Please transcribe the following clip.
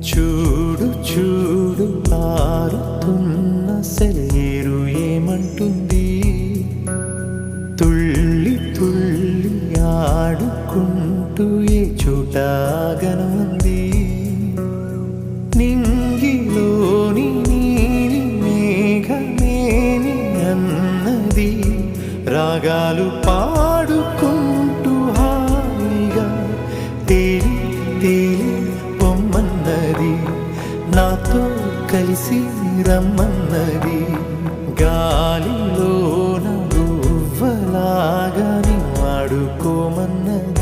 చూడు చూడు ఆరుతున్న సెలయేరు ఏమంటుంది, తుళ్ళి తుళ్ళి ఆడుకుంటూ ఏ చోటాగనుంది. నింగిలోని నీలి మేఘమేని అన్నది, రాగాలు పాడుకుంటూ హాయిగా తేలి తేలి పొమ్మన్నది, నాతో కలిసి రమ్మన్నది. గాలిలోన గువ్వలాగా నీ వాడుకోమన్నది.